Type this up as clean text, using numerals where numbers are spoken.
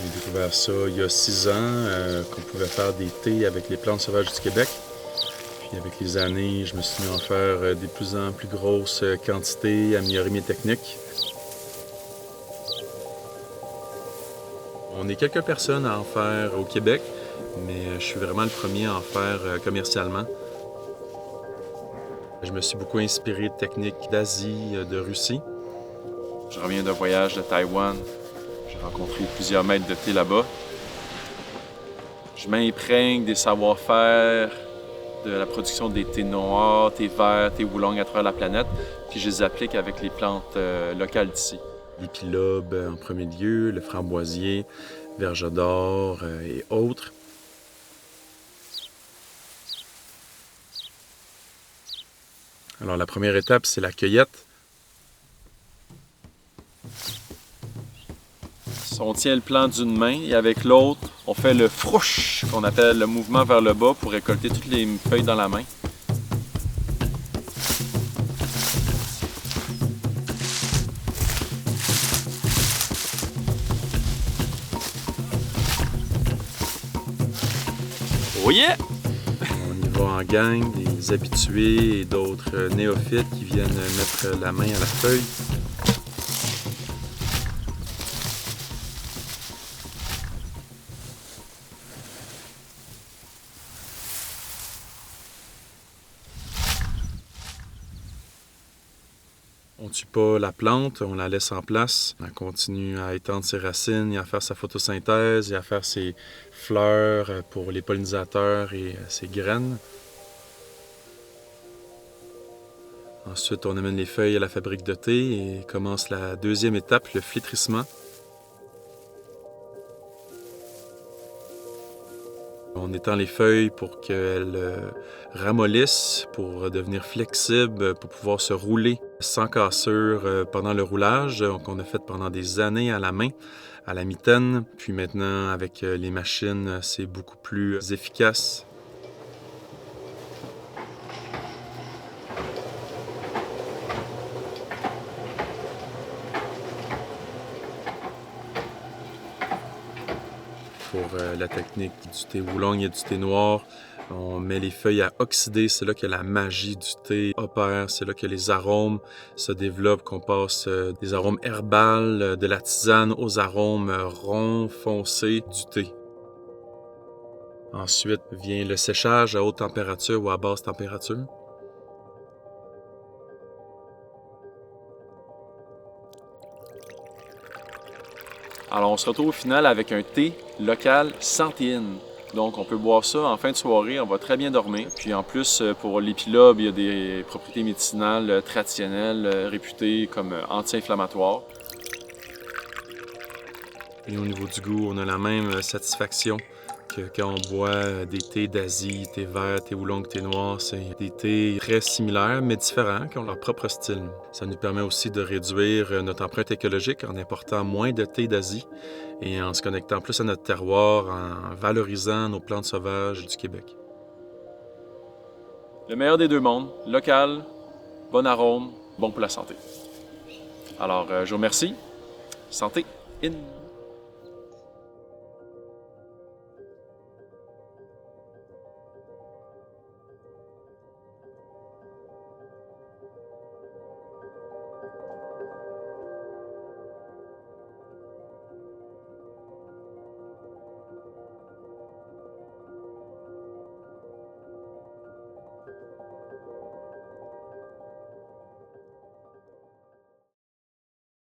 J'ai découvert ça il y a 6 ans, qu'on pouvait faire des thés avec les plantes sauvages du Québec. Puis avec les années, je me suis mis à en faire des plus en plus grosses quantités, améliorer mes techniques. On est quelques personnes à en faire au Québec, mais je suis vraiment le premier à en faire commercialement. Je me suis beaucoup inspiré de techniques d'Asie, de Russie. Je reviens d'un voyage de Taïwan. J'ai rencontré plusieurs maîtres de thé là-bas. Je m'imprègne des savoir-faire de la production des thés noirs, thés verts, thés oolong à travers la planète, puis je les applique avec les plantes locales d'ici. L'épilobe en premier lieu, le framboisier, verge d'or et autres. Alors la première étape, c'est la cueillette. On tient le plant d'une main et avec l'autre, on fait le frouche, qu'on appelle le mouvement vers le bas pour récolter toutes les feuilles dans la main. Oh yeah! On y va en gang, des habitués et d'autres néophytes qui viennent mettre la main à la feuille. On ne tue pas la plante, on la laisse en place. Elle continue à étendre ses racines et à faire sa photosynthèse et à faire ses fleurs pour les pollinisateurs et ses graines. Ensuite, on amène les feuilles à la fabrique de thé et commence la deuxième étape, le flétrissement. On étend les feuilles pour qu'elles ramollissent, pour devenir flexibles, pour pouvoir se rouler sans cassure pendant le roulage qu'on a fait pendant des années à la main, à la mitaine. Puis maintenant, avec les machines, c'est beaucoup plus efficace. Pour la technique du thé oolong et du thé noir, on met les feuilles à oxyder, c'est là que la magie du thé opère, c'est là que les arômes se développent, qu'on passe des arômes herbales, de la tisane aux arômes ronds, foncés du thé. Ensuite vient le séchage à haute température ou à basse température. Alors on se retrouve au final avec un thé local sans théine. Donc on peut boire ça en fin de soirée, on va très bien dormir. Puis en plus, pour l'épilobe, il y a des propriétés médicinales traditionnelles réputées comme anti-inflammatoires. Et au niveau du goût, on a la même satisfaction que quand on boit des thés d'Asie, thé vert, thé oolong, thé noir. C'est des thés très similaires, mais différents, qui ont leur propre style. Ça nous permet aussi de réduire notre empreinte écologique en important moins de thé d'Asie et en se connectant plus à notre terroir, en valorisant nos plantes sauvages du Québec. Le meilleur des deux mondes, local, bon arôme, bon pour la santé. Alors je vous remercie. Santé in!